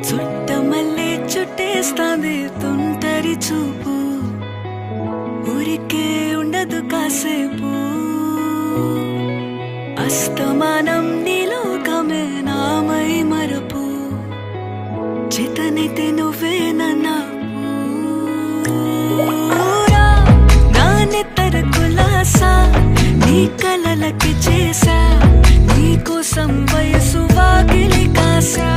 చుట్టమల్లే చుట్టేస్తాంది తుంటరి చూపు, ఊరికే ఉండదు కాసేపు. అస్తమానం నీలోకమే నామై మరపు, చేతనైతే నువ్వే నన్నాపు. నానెత్తర కులాసా నీ కలలకి చేసా, నీ కోసం వయసు వాకిలి కాసా.